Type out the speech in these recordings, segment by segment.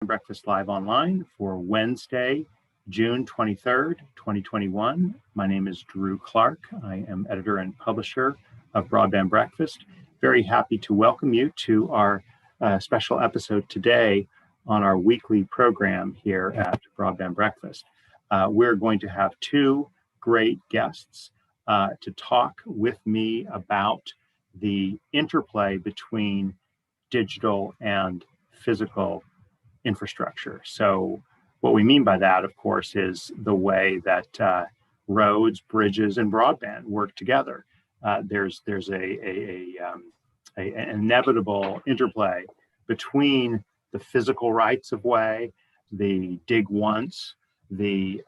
Breakfast Live Online for Wednesday, June 23rd, 2021. My name is Drew Clark. I am editor and publisher of Broadband Breakfast. Very happy to welcome you to our special episode today on our weekly program here at Broadband Breakfast. We're going to have two great guests to talk with me about the interplay between digital and physical infrastructure. So what we mean by that, of course, is the way that roads, bridges, and broadband work together. There's an inevitable interplay between the physical rights of way, the dig once, the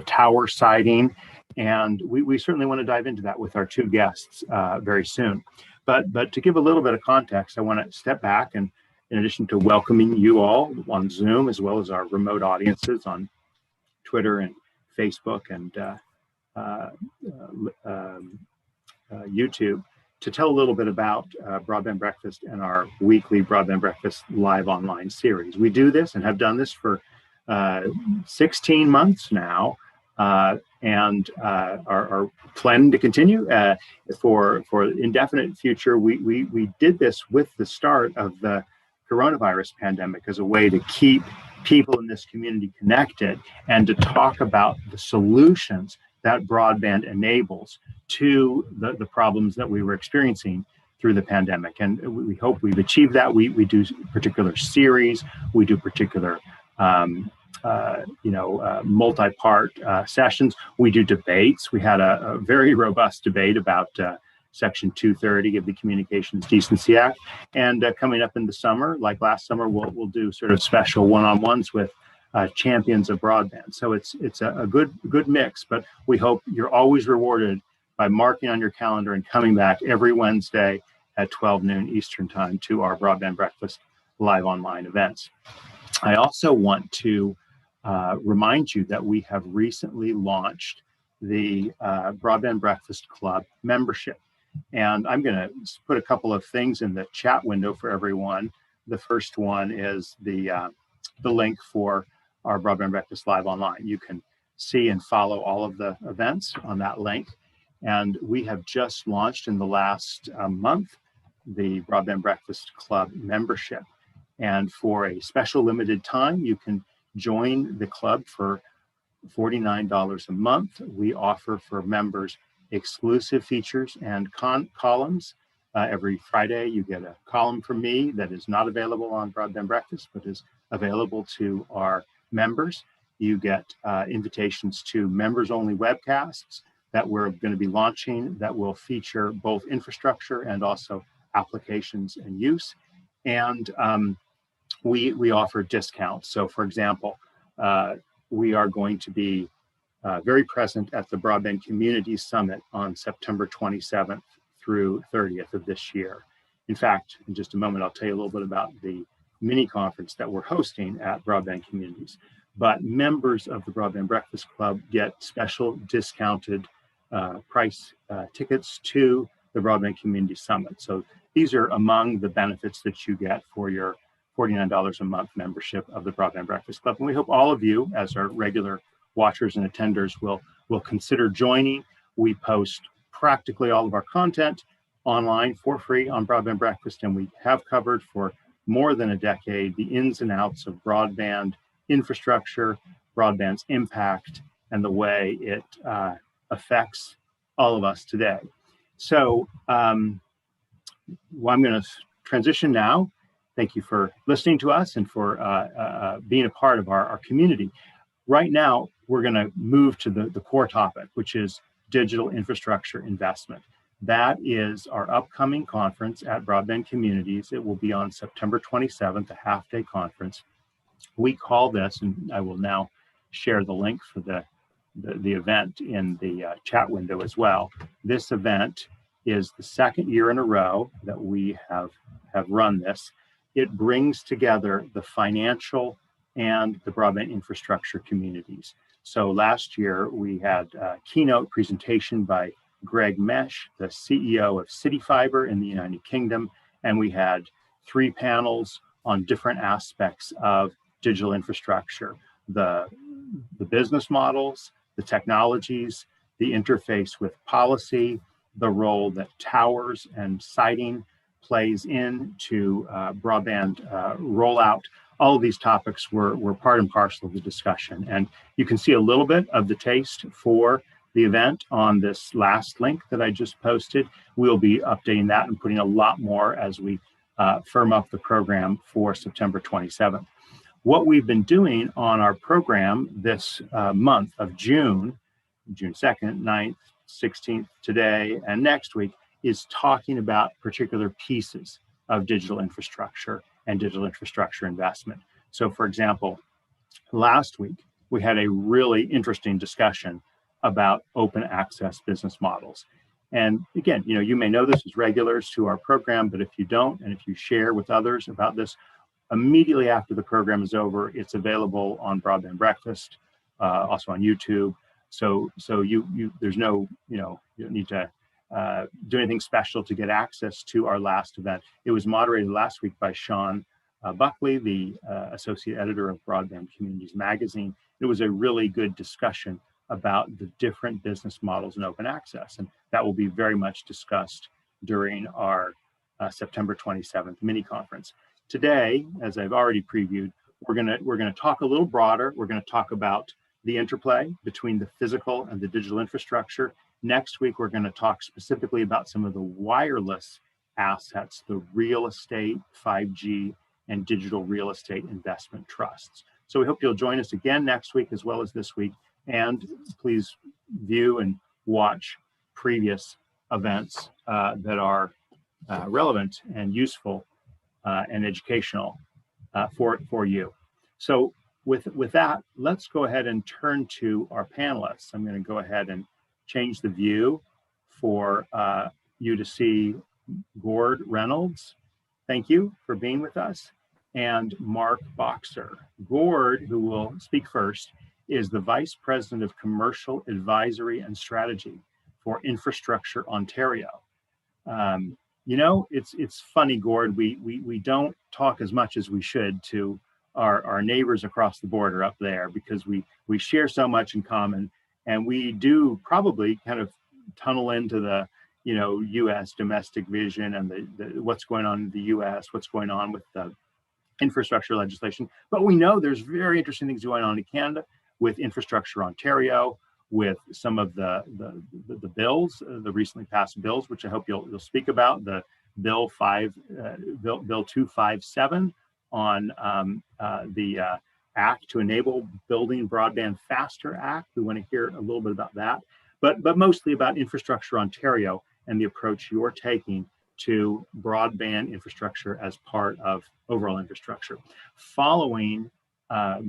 tower siting, and we certainly want to dive into that with our two guests very soon. But to give a little bit of context, I want to step back and, in addition to welcoming you all on Zoom, as well as our remote audiences on Twitter and Facebook and YouTube, to tell a little bit about Broadband Breakfast and our weekly Broadband Breakfast Live Online series. We do this and have done this for 16 months now, and are planning to continue for indefinite future. We did this with the start of the coronavirus pandemic as a way to keep people in this community connected and to talk about the solutions that broadband enables to the problems that we were experiencing through the pandemic. And we hope we've achieved that. We do particular series, we do particular multi-part sessions. We do debates. We had a very robust debate about Section 230 of the Communications Decency Act. And coming up in the summer, like last summer, we'll do sort of special one-on-ones with champions of broadband. So it's a good mix, but we hope you're always rewarded by marking on your calendar and coming back every Wednesday at 12 noon Eastern Time to our Broadband Breakfast Live Online events. I also want to remind you that we have recently launched the Broadband Breakfast Club membership. And I'm going to put a couple of things in the chat window for everyone. The first one is the link for our Broadband Breakfast Live Online. You can see and follow all of the events on that link. And we have just launched in the last month the Broadband Breakfast Club membership. And for a special limited time, you can join the club for $49 a month. We offer for members exclusive features and columns. Every Friday, you get a column from me that is not available on Broadband Breakfast, but is available to our members. You get invitations to members-only webcasts that we're going to be launching that will feature both infrastructure and also applications and use. And we offer discounts. So, for example, we are going to be very present at the Broadband Community Summit on September 27th through 30th of this year. In fact, in just a moment, I'll tell you a little bit about the mini conference that we're hosting at Broadband Communities. But members of the Broadband Breakfast Club get special discounted price tickets to the Broadband Community Summit. So these are among the benefits that you get for your $49 a month membership of the Broadband Breakfast Club. And we hope all of you, as our regular watchers and attenders, will consider joining. We post practically all of our content online for free on Broadband Breakfast, and we have covered for more than a decade the ins and outs of broadband infrastructure, broadband's impact, and the way it affects all of us today. So I'm going to transition now. Thank you for listening to us and for being a part of our community. Right now, we're going to move to the core topic, which is digital infrastructure investment. That is our upcoming conference at Broadband Communities. It will be on September 27th, a half-day conference. We call this, and I will now share the link for the event in the chat window as well. This event is the second year in a row that we have run this. It brings together the financial and the broadband infrastructure communities. So last year we had a keynote presentation by Greg Mesh, the CEO of CityFibre in the United Kingdom, and we had 3 panels on different aspects of digital infrastructure, the business models, the technologies, the interface with policy, the role that towers and siting plays into broadband rollout. All of these topics were part and parcel of the discussion. And you can see a little bit of the taste for the event on this last link that I just posted. We'll be updating that and putting a lot more as we firm up the program for September 27th. What we've been doing on our program this month of June 2nd, 9th, 16th, today, and next week, is talking about particular pieces of digital infrastructure and digital infrastructure investment. So for example, last week, we had a really interesting discussion about open access business models. And again, you may know this as regulars to our program, but if you don't, and if you share with others about this, immediately after the program is over, it's available on Broadband Breakfast, also on YouTube. So there's no, you don't need to do anything special to get access to our last event. It was moderated last week by Sean Buckley, the associate editor of Broadband Communities magazine. It was a really good discussion about the different business models in open access, and that will be very much discussed during our September 27th mini conference. Today, as I've already previewed, we're gonna talk a little broader. We're gonna talk about the interplay between the physical and the digital infrastructure. Next week, we're gonna talk specifically about some of the wireless assets, the real estate, 5G, and digital real estate investment trusts. So we hope you'll join us again next week as well as this week. And please view and watch previous events that are relevant and useful and educational for you. So with that, let's go ahead and turn to our panelists. I'm going to go ahead and change the view for you to see Gord Reynolds. Thank you for being with us. And Mark Boxer. Gord, who will speak first, is the Vice President of Commercial Advisory and Strategy for Infrastructure Ontario. It's funny, Gord, we don't talk as much as we should to our neighbors across the border up there because we share so much in common, and we do probably kind of tunnel into the U.S. domestic vision and the what's going on in the U.S., what's going on with the infrastructure legislation. But we know there's very interesting things going on in Canada with Infrastructure Ontario, with some of the bills, the recently passed bills, which I hope you'll speak about. The Bill 257 on the Act to Enable Building Broadband Faster Act. We want to hear a little bit about that, but mostly about Infrastructure Ontario and the approach you're taking to broadband infrastructure as part of overall infrastructure. Following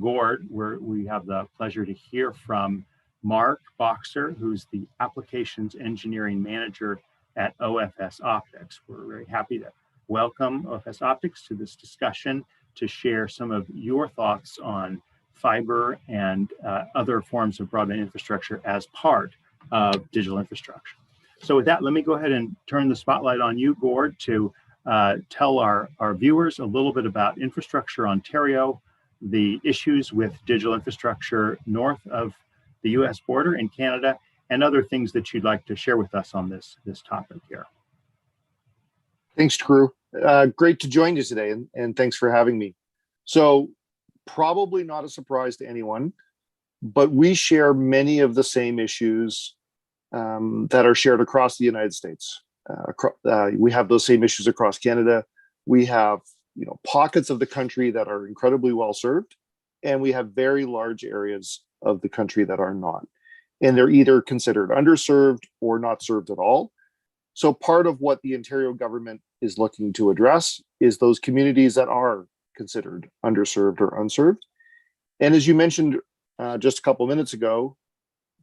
Gord, we have the pleasure to hear from Mark Boxer, who's the Applications Engineering Manager at OFS Optics. We're very happy to welcome OFS Optics to this discussion to share some of your thoughts on fiber and other forms of broadband infrastructure as part of digital infrastructure. So with that, let me go ahead and turn the spotlight on you, Gord, to tell our viewers a little bit about Infrastructure Ontario, the issues with digital infrastructure north of the US border in Canada, and other things that you'd like to share with us on this topic here. Thanks, Drew. Great to join you today, and thanks for having me. So probably not a surprise to anyone, but we share many of the same issues that are shared across the United States. We have those same issues across Canada. We have pockets of the country that are incredibly well served, and we have very large areas of the country that are not. And they're either considered underserved or not served at all. So part of what the Ontario government is looking to address is those communities that are considered underserved or unserved. And as you mentioned just a couple of minutes ago,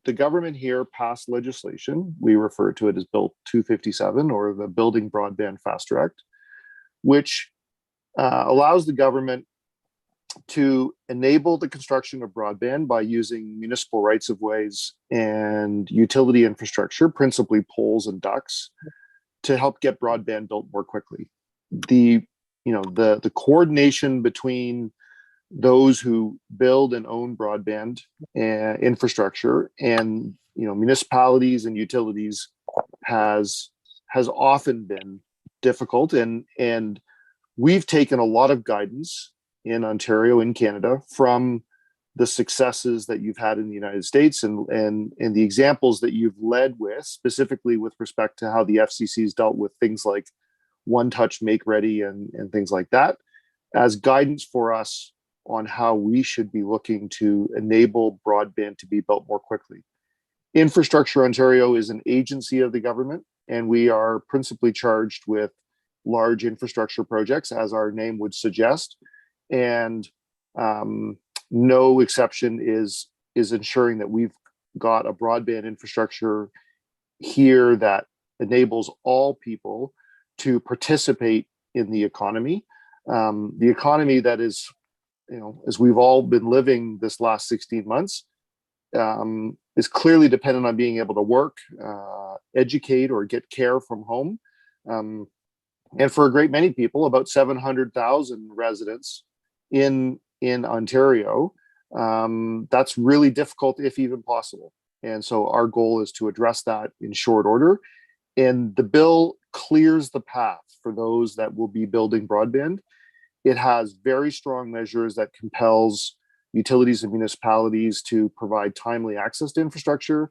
the government here passed legislation. We refer to it as Bill 257, or the Building Broadband Faster Act, which allows the government to enable the construction of broadband by using municipal rights of ways and utility infrastructure, principally poles and ducts, to help get broadband built more quickly. The the coordination between those who build and own broadband infrastructure and municipalities and utilities has often been difficult, and we've taken a lot of guidance in Ontario, in Canada, from the successes that you've had in the United States and the examples that you've led with, specifically with respect to how the FCC's dealt with things like one touch make ready and things like that, as guidance for us on how we should be looking to enable broadband to be built more quickly. Infrastructure Ontario is an agency of the government, and we are principally charged with large infrastructure projects, as our name would suggest. And no exception is ensuring that we've got a broadband infrastructure here that enables all people to participate in the economy. The economy that is, as we've all been living this last 16 months, is clearly dependent on being able to work, educate, or get care from home. And for a great many people, about 700,000 residents in Ontario, that's really difficult, if even possible. And so our goal is to address that in short order. And the bill clears the path for those that will be building broadband. It has very strong measures that compels utilities and municipalities to provide timely access to infrastructure.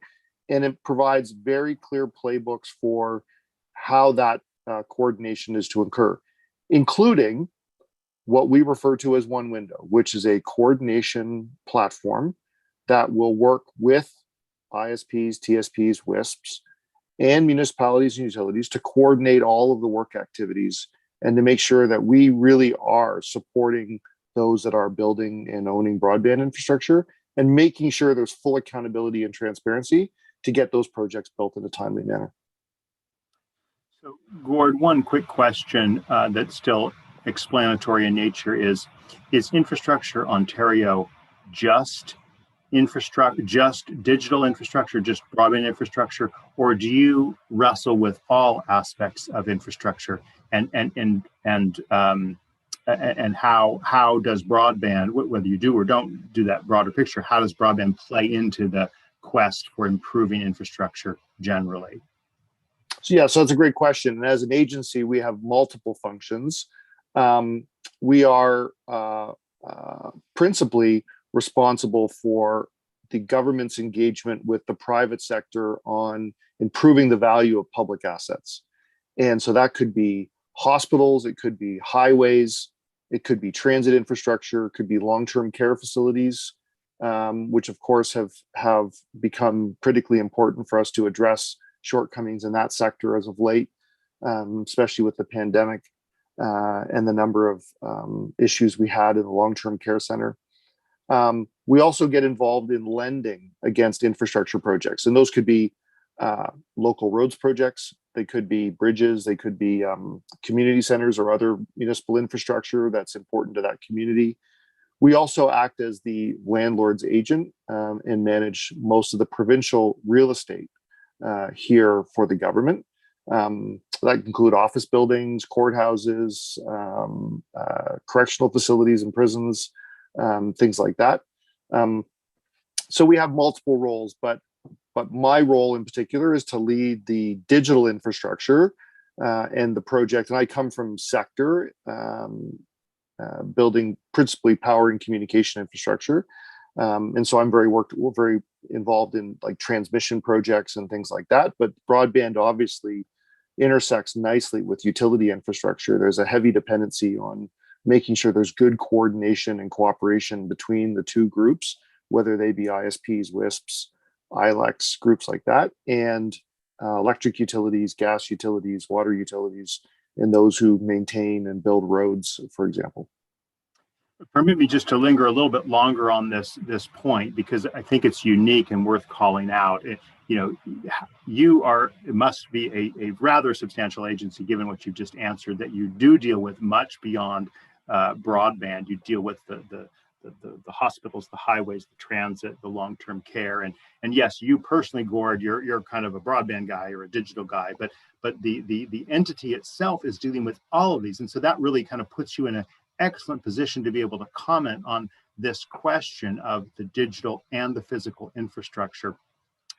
And it provides very clear playbooks for how that coordination is to occur, including what we refer to as One Window, which is a coordination platform that will work with ISPs, TSPs, WISPs, and municipalities and utilities to coordinate all of the work activities and to make sure that we really are supporting those that are building and owning broadband infrastructure and making sure there's full accountability and transparency to get those projects built in a timely manner. So, Gord, one quick question that's still explanatory in nature is Infrastructure Ontario just infrastructure, just digital infrastructure, just broadband infrastructure, or do you wrestle with all aspects of infrastructure and how does broadband, whether you do or don't do that broader picture, how does broadband play into the quest for improving infrastructure generally? So that's a great question. And as an agency, we have multiple functions. We are principally responsible for the government's engagement with the private sector on improving the value of public assets. And so that could be hospitals, it could be highways, it could be transit infrastructure, it could be long-term care facilities, which of course have become critically important for us to address shortcomings in that sector as of late, especially with the pandemic and the number of issues we had in the long-term care center. We also get involved in lending against infrastructure projects, and those could be local roads projects, they could be bridges, they could be community centers or other municipal infrastructure that's important to that community. We also act as the landlord's agent and manage most of the provincial real estate here for the government. That include office buildings, courthouses, correctional facilities and prisons, things like that. So we have multiple roles, but my role in particular is to lead the digital infrastructure and the project. And I come from sector, building principally power and communication infrastructure. And so I'm very involved in like transmission projects and things like that. But broadband obviously intersects nicely with utility infrastructure. There's a heavy dependency on making sure there's good coordination and cooperation between the two groups, whether they be ISPs, WISPs, ILECs, groups like that, and electric utilities, gas utilities, water utilities, and those who maintain and build roads, for example. Permit me just to linger a little bit longer on this point, because I think it's unique and worth calling out. It must be a rather substantial agency, given what you've just answered, that you do deal with much beyond broadband. You deal with the hospitals, the highways, the transit, the long-term care. And yes, you personally, Gord, you're kind of a broadband guy or a digital guy, but the entity itself is dealing with all of these. And so that really kind of puts you in an excellent position to be able to comment on this question of the digital and the physical infrastructure.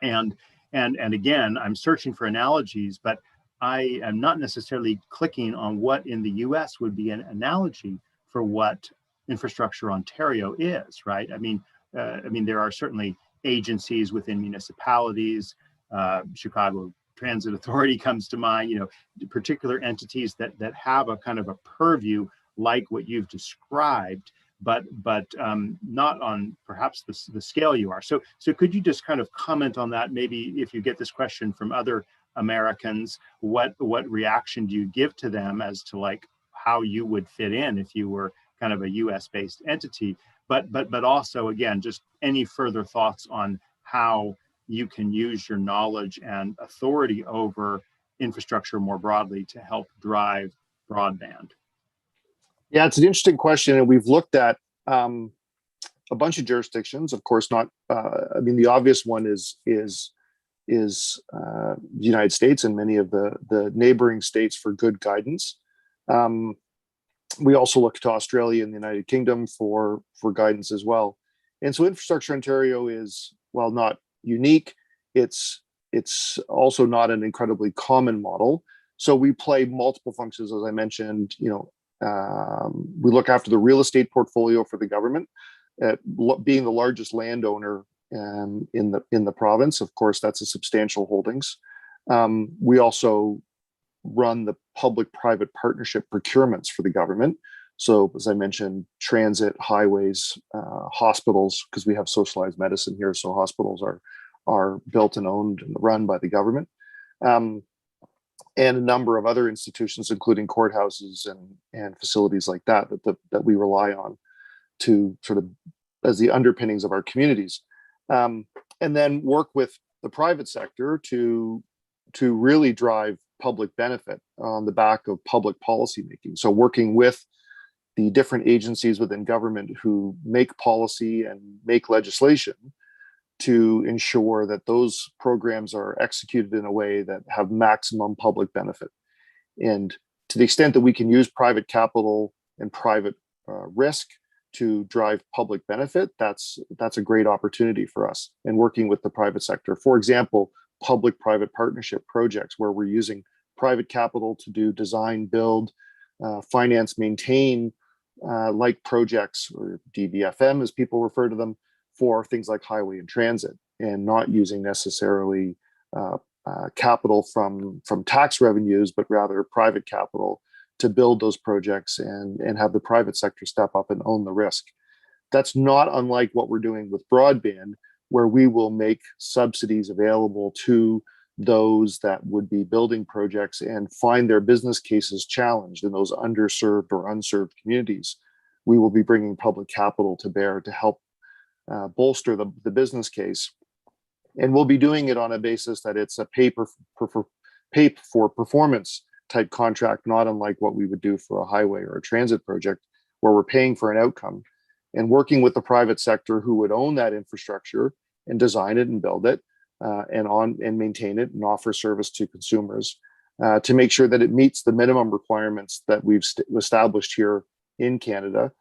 And again, I'm searching for analogies, but I am not necessarily clicking on what in the US would be an analogy for what Infrastructure Ontario is, right? I mean, there are certainly agencies within municipalities. Chicago Transit Authority comes to mind, particular entities that have a kind of a purview like what you've described, but not on perhaps the scale you are. So could you just kind of comment on that? Maybe if you get this question from other Americans, what reaction do you give to them as to like how you would fit in if you were kind of a US based entity, but also again, just any further thoughts on how you can use your knowledge and authority over infrastructure more broadly to help drive broadband? Yeah, it's an interesting question, and we've looked at a bunch of jurisdictions. Of course, not. The obvious one is the United States and many of the neighboring states for good guidance. We also look to Australia and the United Kingdom for guidance as well. And so, Infrastructure Ontario is, while not unique, it's also not an incredibly common model. So we play multiple functions, as I mentioned. We look after the real estate portfolio for the government, being the largest landowner in the province. Of course, that's a substantial holdings. We also run the public-private partnership procurements for the government. So, as I mentioned, transit, highways, hospitals, because we have socialized medicine here, so hospitals are built and owned and run by the government. And a number of other institutions, including courthouses and facilities like that we rely on to sort of as the underpinnings of our communities, and then work with the private sector to really drive public benefit on the back of public policy making. So working with the different agencies within government who make policy and make legislation to ensure that those programs are executed in a way that have maximum public benefit. And to the extent that we can use private capital and private risk to drive public benefit, that's a great opportunity for us. And working with the private sector, for example, public-private partnership projects where we're using private capital to do design, build, finance, maintain like projects, or DVFM as people refer to them, for things like highway and transit, and not using necessarily capital from tax revenues, but rather private capital to build those projects and have the private sector step up and own the risk. That's not unlike what we're doing with broadband, where we will make subsidies available to those that would be building projects and find their business cases challenged in those underserved or unserved communities. We will be bringing public capital to bear to help bolster the business case. And we'll be doing it on a basis that it's a pay for performance type contract, not unlike what we would do for a highway or a transit project, where we're paying for an outcome and working with the private sector who would own that infrastructure and design it and build it and maintain it and offer service to consumers to make sure that it meets the minimum requirements that we've established here in Canada.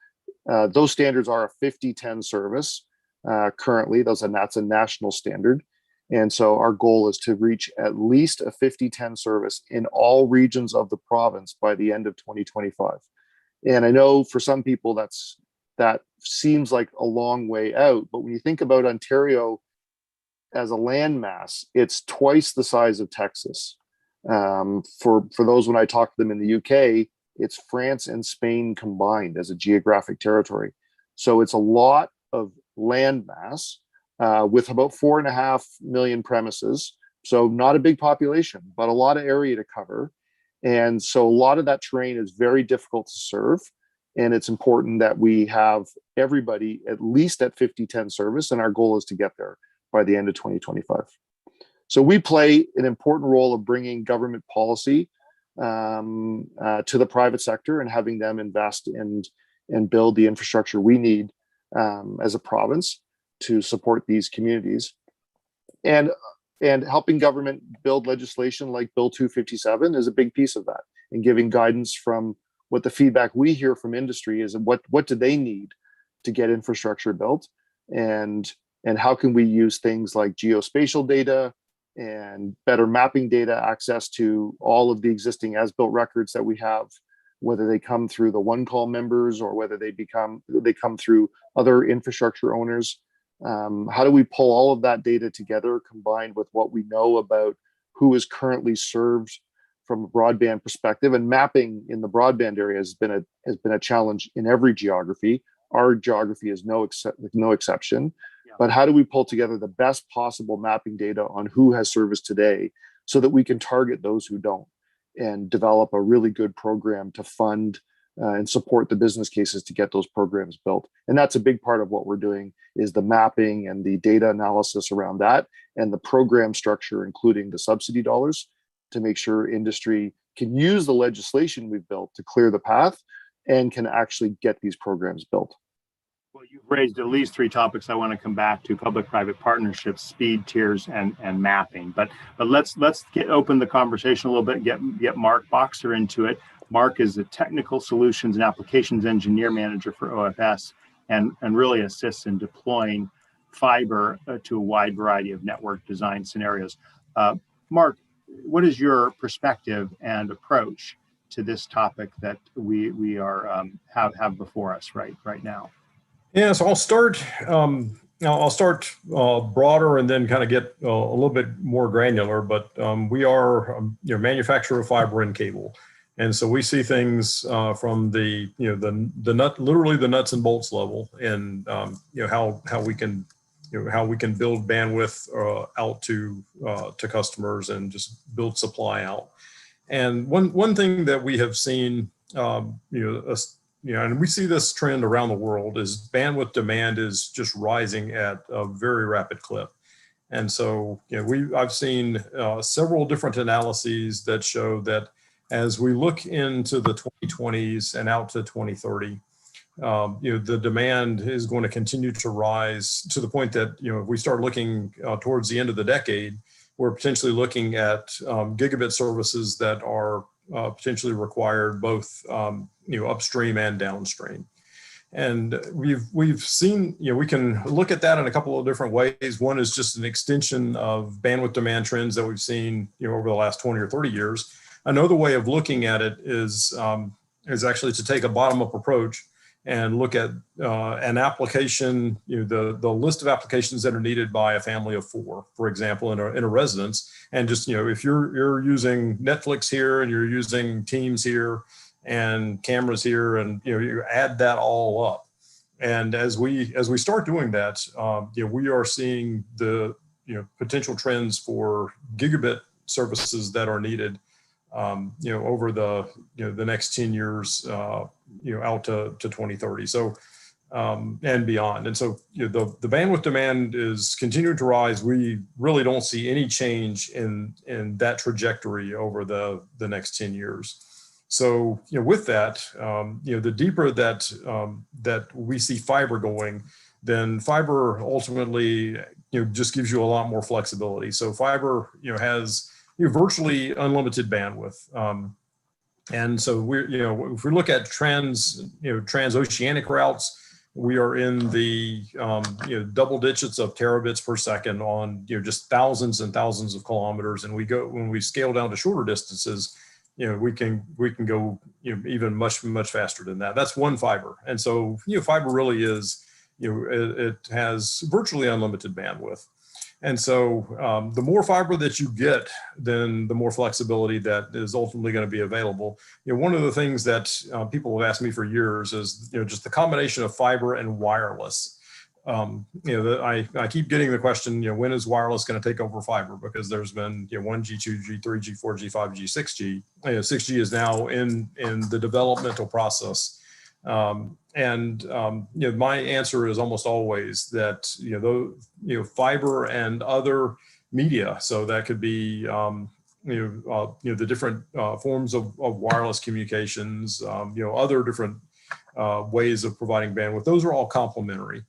Those standards are a 50-10 service currently. That's a national standard. And so our goal is to reach at least a 50-10 service in all regions of the province by the end of 2025. And I know for some people that seems like a long way out, but when you think about Ontario as a landmass, it's twice the size of Texas. For those, when I talk to them in the UK, it's France and Spain combined as a geographic territory. So it's a lot of landmass with about 4.5 million premises. So not a big population, but a lot of area to cover. And so a lot of that terrain is very difficult to serve. And it's important that we have everybody at least at 50-10 service. And our goal is to get there by the end of 2025. So we play an important role of bringing government policy to the private sector and having them invest and build the infrastructure we need as a province to support these communities. And helping government build legislation like Bill 257 is a big piece of that, and giving guidance from what the feedback we hear from industry is, what do they need to get infrastructure built, and how can we use things like geospatial data and better mapping data, access to all of the existing as-built records that we have, whether they come through the one call members or whether they come through other infrastructure owners. How do we pull all of that data together, combined with what we know about who is currently served from a broadband perspective? And mapping in the broadband area has been a challenge in every geography. Our geography is no exception. Yeah. But how do we pull together the best possible mapping data on who has service today, so that we can target those who don't, and develop a really good program to fund and support the business cases to get those programs built? And that's a big part of what we're doing, is the mapping and the data analysis around that, and the program structure, including the subsidy dollars, to make sure industry can use the legislation we've built to clear the path and can actually get these programs built. Well, you've raised at least three topics I want to come back to: public-private partnerships, speed tiers, and mapping. But let's open the conversation a little bit, get Mark Boxer into it. Mark is a technical solutions and applications engineer manager for OFS, and really assists in deploying fiber to a wide variety of network design scenarios. Mark, what is your perspective and approach to this topic that we are have before us right now? Yeah, so I'll start broader and then kind of get a little bit more granular. But we are manufacturer of fiber and cable, and so we see things from the literally the nuts and bolts level, and how we can build bandwidth out to customers and just build supply out. And one thing that we have seen, and we see this trend around the world, is bandwidth demand is just rising at a very rapid clip. And so, I've seen several different analyses that show that as we look into the 2020s and out to 2030, the demand is going to continue to rise to the point that, if we start looking towards the end of the decade, we're potentially looking at gigabit services that are potentially required both upstream and downstream. And we've seen, we can look at that in a couple of different ways. One is just an extension of bandwidth demand trends that we've seen over the last 20 or 30 years. Another way of looking at it is actually to take a bottom-up approach and look at an application, the list of applications that are needed by a family of four, for example, in a residence. And just, if you're using Netflix here and you're using Teams here and cameras here, and you add that all up. And as we start doing that, we are seeing the potential trends for gigabit services that are needed over the next 10 years out to 2030. So and beyond. And so the bandwidth demand is continuing to rise. We really don't see any change in that trajectory over the next 10 years. So with that, the deeper that we see fiber going, then fiber ultimately just gives you a lot more flexibility. So fiber has virtually unlimited bandwidth. And so if we look at transoceanic routes, we are in the double digits of terabits per second on just thousands and thousands of kilometers. And when we scale down to shorter distances, we can go even much faster than that. That's one fiber. And so fiber really is it has virtually unlimited bandwidth. And so the more fiber that you get, then the more flexibility that is ultimately going to be available. One of the things that people have asked me for years is just the combination of fiber and wireless. I keep getting the question, when is wireless going to take over fiber? Because there's been 1G, 2G, 3G, 4G, 5G, 6G. 6G is now in the developmental process. My answer is almost always that fiber and other media, so that could be the different forms of wireless communications, other different ways of providing bandwidth. Those are all complementary.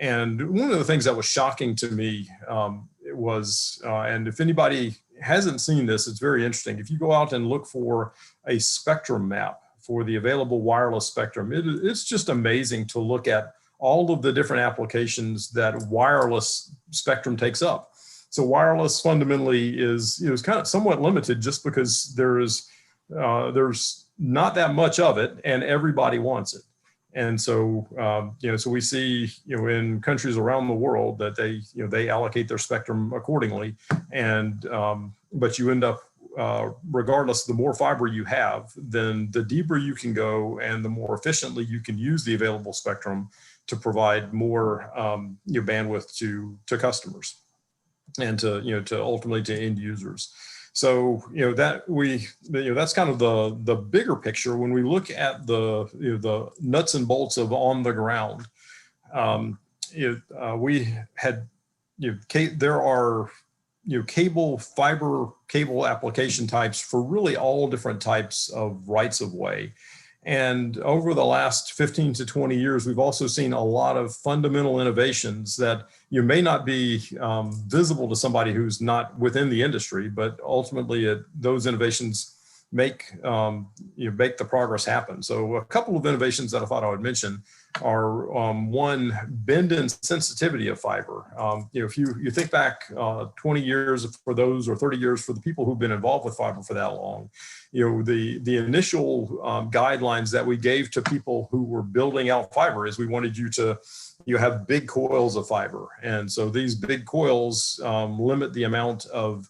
And one of the things that was shocking to me was, and if anybody hasn't seen this, it's very interesting. If you go out and look for a spectrum map for the available wireless spectrum, it's just amazing to look at all of the different applications that wireless spectrum takes up. So wireless fundamentally is kind of somewhat limited just because there's not that much of it and everybody wants it. And so, so we see, in countries around the world that they allocate their spectrum accordingly. And, but you end up, regardless, the more fiber you have, then the deeper you can go and the more efficiently you can use the available spectrum to provide more bandwidth to customers and to ultimately to end users. So that's kind of the bigger picture. When we look at the nuts and bolts of on the ground, we had there are fiber cable application types for really all different types of rights of way. And over the last 15 to 20 years, we've also seen a lot of fundamental innovations that may not be visible to somebody who's not within the industry, but ultimately those innovations make the progress happen. So a couple of innovations that I thought I would mention are one, bend and sensitivity of fiber. If you think back 20 years for those, or 30 years for the people who've been involved with fiber for that long, the initial guidelines that we gave to people who were building out fiber is we wanted you to have big coils of fiber. And so these big coils limit the amount of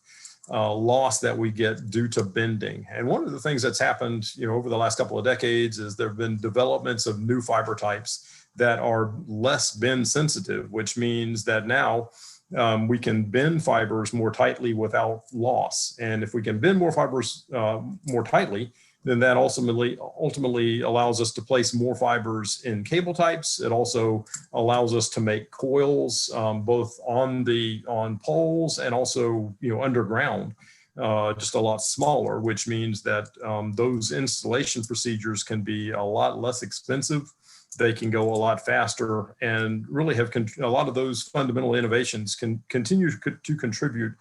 loss that we get due to bending. And one of the things that's happened, over the last couple of decades is there have been developments of new fiber types that are less bend sensitive, which means that now we can bend fibers more tightly without loss. And if we can bend more fibers more tightly, then that ultimately allows us to place more fibers in cable types. It also allows us to make coils both on poles and also underground, just a lot smaller, which means that those installation procedures can be a lot less expensive. They can go a lot faster, and really have a lot of those fundamental innovations can continue to contribute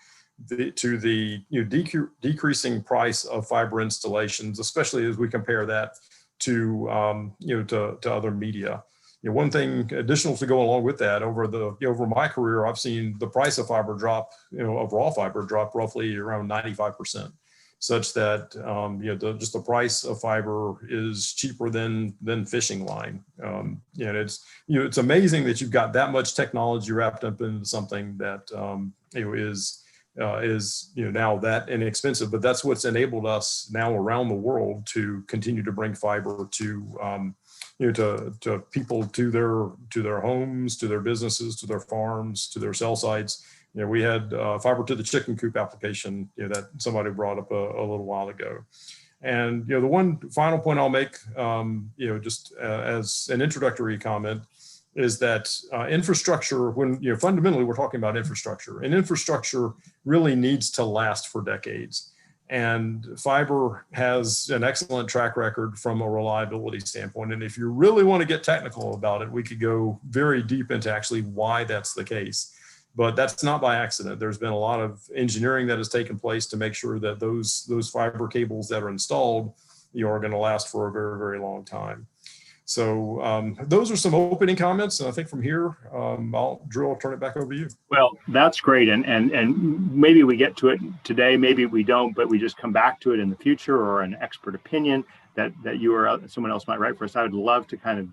to the decreasing price of fiber installations, especially as we compare that to other media. One thing additional to go along with that, over my career, I've seen the price of fiber drop, of raw fiber drop roughly around 95%, such that just the price of fiber is cheaper than fishing line. And it's amazing that you've got that much technology wrapped up into something that is now that inexpensive, but that's what's enabled us now around the world to continue to bring fiber to to people, to their homes, to their businesses, to their farms, to their cell sites. We had fiber to the chicken coop application that somebody brought up a little while ago. And the one final point I'll make, just as an introductory comment, is that infrastructure, when fundamentally we're talking about infrastructure, and infrastructure really needs to last for decades. And fiber has an excellent track record from a reliability standpoint. And if you really want to get technical about it, we could go very deep into actually why that's the case. But that's not by accident. There's been a lot of engineering that has taken place to make sure that those fiber cables that are installed are going to last for a very, very long time. So those are some opening comments, and I think from here, I'll turn it back over to you. Well, that's great, and maybe we get to it today, maybe we don't, but we just come back to it in the future, or an expert opinion that you or someone else might write for us. I would love to kind of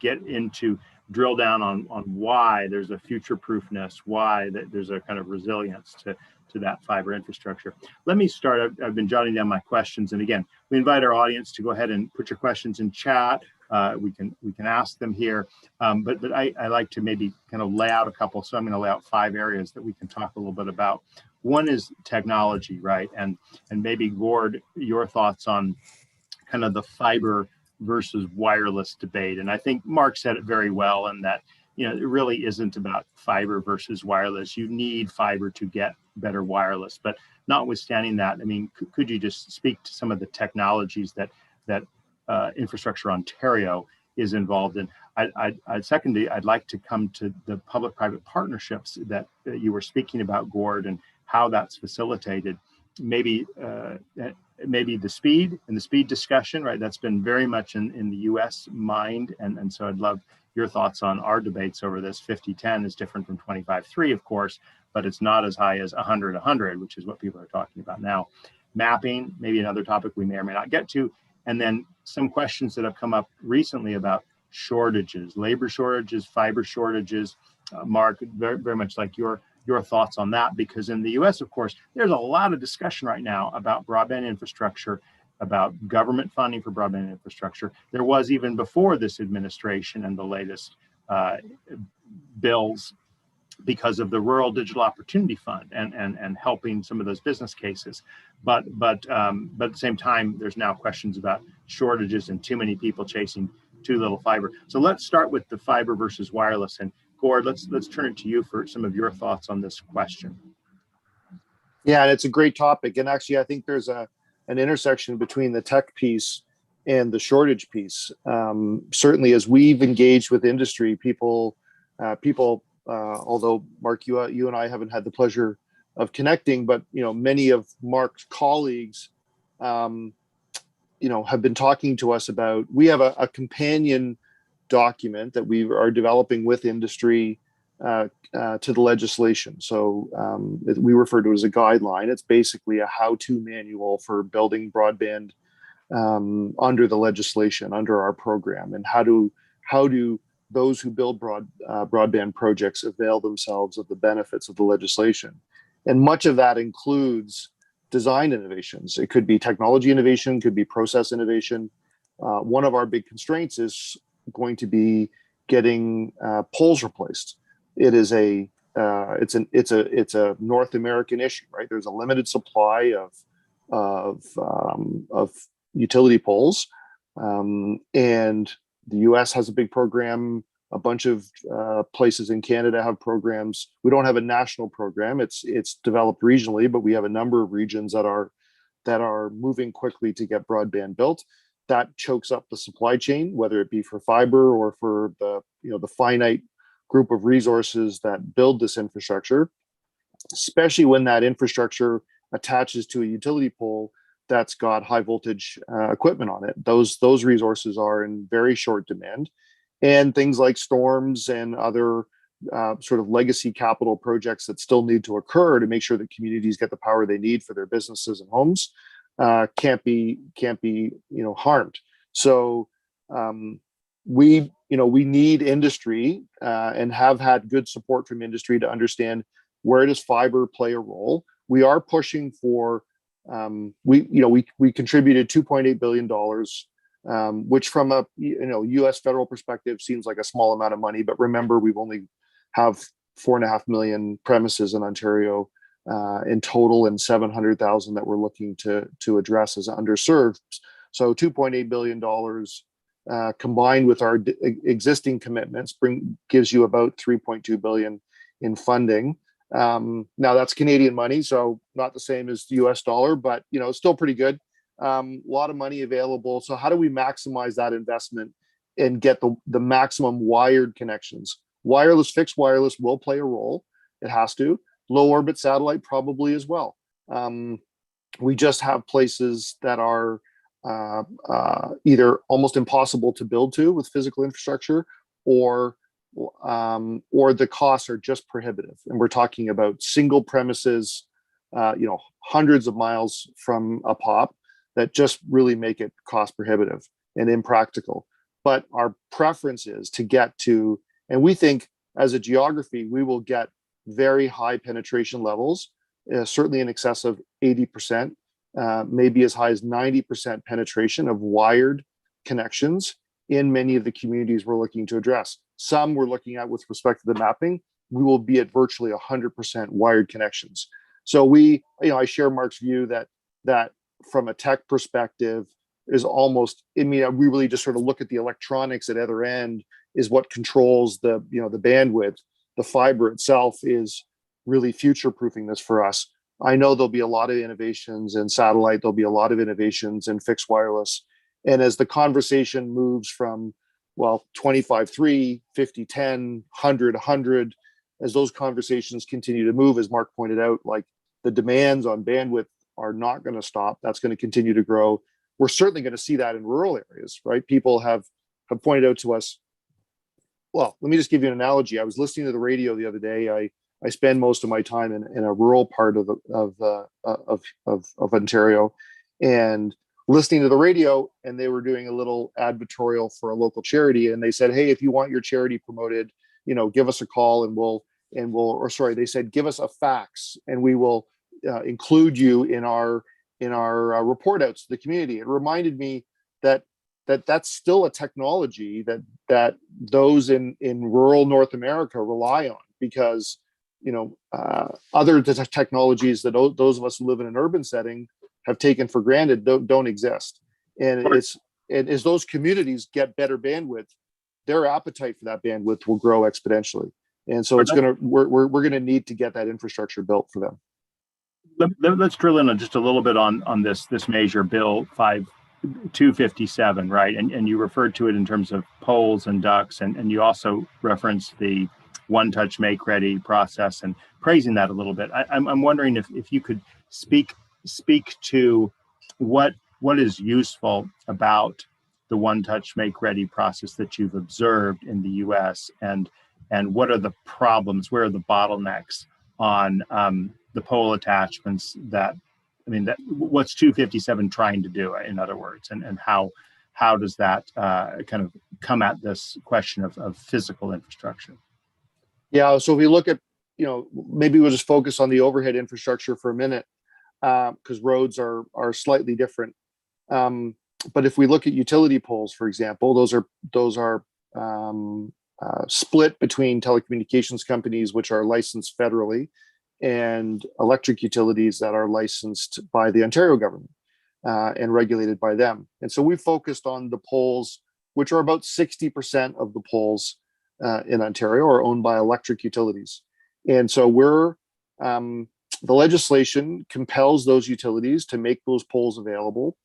drill down on why there's a future-proofness, why there's a kind of resilience to that fiber infrastructure. Let me start. I've been jotting down my questions, and again, we invite our audience to go ahead and put your questions in chat. We can ask them here, but I like to maybe kind of lay out a couple. So I'm going to lay out 5 areas that we can talk a little bit about. One is technology, right? And maybe Gord, your thoughts on kind of the fiber versus wireless debate. And I think Mark said it very well, in that it really isn't about fiber versus wireless. You need fiber to get better wireless. But notwithstanding that, I mean, could you just speak to some of the technologies that Infrastructure Ontario is involved in. Secondly, I'd like to come to the public-private partnerships that you were speaking about, Gord, and how that's facilitated. Maybe the speed and the speed discussion, right? That's been very much in the U.S. mind, and so I'd love your thoughts on our debates over this. 50-10 is different from 25-3, of course, but it's not as high as 100-100, which is what people are talking about now. Mapping, maybe another topic we may or may not get to, and then some questions that have come up recently about shortages, labor shortages, fiber shortages. Mark, very, very much like your thoughts on that, because in the US, of course, there's a lot of discussion right now about broadband infrastructure, about government funding for broadband infrastructure. There was even before this administration and the latest bills, because of the Rural Digital Opportunity Fund and helping some of those business cases. But at the same time, there's now questions about shortages and too many people chasing too little fiber. So let's start with the fiber versus wireless. And Gord, let's turn it to you for some of your thoughts on this question. Yeah, and it's a great topic. And actually, I think there's an intersection between the tech piece and the shortage piece. Certainly, as we've engaged with industry, people, although Mark, you and I haven't had the pleasure of connecting, but many of Mark's colleagues, have been talking to us about. We have a companion document that we are developing with industry to the legislation. So we refer to it as a guideline. It's basically a how-to manual for building broadband under the legislation, under our program, and how do those who build broadband projects avail themselves of the benefits of the legislation. And much of that includes design innovations. It could be technology innovation, could be process innovation. One of our big constraints is going to be getting poles replaced. It's a North American issue, right? There's a limited supply of utility poles, and the U.S. has a big program. A bunch of places in Canada have programs. We don't have a national program. It's developed regionally, but we have a number of regions that are moving quickly to get broadband built. That chokes up the supply chain, whether it be for fiber or for the finite group of resources that build this infrastructure, especially when that infrastructure attaches to a utility pole that's got high voltage equipment on it. Those resources are in very short demand, and things like storms and other sort of legacy capital projects that still need to occur to make sure that communities get the power they need for their businesses and homes can't be harmed. So we need industry and have had good support from industry to understand where does fiber play a role. We are pushing for we contributed $2.8 billion, which from a U.S. federal perspective seems like a small amount of money. But remember, we've only have 4.5 million premises in Ontario in total, and 700,000 that we're looking to address as underserved. So $2.8 billion combined with our existing commitments gives you about $3.2 billion in funding. Now that's Canadian money, so not the same as the US dollar, but it's still pretty good. A lot of money available. So how do we maximize that investment and get the maximum wired connections? Wireless, fixed wireless will play a role. It has to. Low orbit satellite probably as well. We just have places that are either almost impossible to build to with physical infrastructure, or the costs are just prohibitive. And we're talking about single premises, hundreds of miles from a pop, that just really make it cost prohibitive and impractical. But our preference is to get to, and we think as a geography, we will get very high penetration levels, certainly in excess of 80%, maybe as high as 90% penetration of wired connections in many of the communities we're looking to address. Some we're looking at with respect to the mapping, we will be at virtually 100% wired connections. So I share Mark's view that from a tech perspective is almost, we really just sort of look at the electronics at either end is what controls the bandwidth. The fiber itself is really future-proofing this for us. I know there'll be a lot of innovations in satellite. There'll be a lot of innovations in fixed wireless. And as the conversation moves from well, 25/3, 50/10, 100/100, as those conversations continue to move, as Mark pointed out, like the demands on bandwidth are not going to stop. That's going to continue to grow. We're certainly going to see that in rural areas, right? People have pointed out to us, well, let me just give you an analogy. I was listening to the radio the other day. I spend most of my time in a rural part of Ontario, and listening to the radio, and they were doing a little advertorial for a local charity, and they said, "Hey, if you want your charity promoted, give us a call, or sorry, they said, give us a fax, and we will include you in our report outs to the community." It reminded me that's still a technology that those in rural North America rely on, because other technologies that those of us who live in an urban setting have taken for granted don't exist. And as those communities get better bandwidth, their appetite for that bandwidth will grow exponentially. And so we're gonna need to get that infrastructure built for them. Let's drill in on just a little bit on this major bill 257, right? And you referred to it in terms of poles and ducts, and you also referenced the one touch make ready process and praising that a little bit. I'm wondering if you could speak to what is useful about the one touch make ready process that you've observed in the US, and what are the problems, where are the bottlenecks on the pole attachments what's 257 trying to do, in other words, and how does that kind of come at this question of physical infrastructure? Yeah, so if we look at, maybe we'll just focus on the overhead infrastructure for a minute, because roads are slightly different. But if we look at utility poles, for example, those are split between telecommunications companies, which are licensed federally, and electric utilities that are licensed by the Ontario government and regulated by them. And so we focused on the poles, which are about 60% of the poles in Ontario are owned by electric utilities. And so the legislation compels those utilities to make those poles available,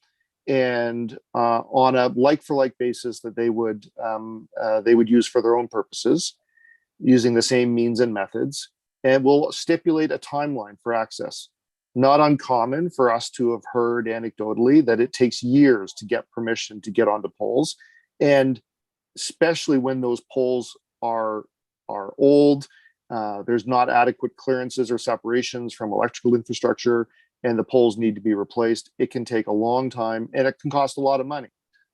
and on a like-for-like basis that they would use for their own purposes, using the same means and methods, and will stipulate a timeline for access. Not uncommon for us to have heard anecdotally that it takes years to get permission to get onto poles, and especially when those poles are old, there's not adequate clearances or separations from electrical infrastructure, and the poles need to be replaced. It can take a long time, and it can cost a lot of money.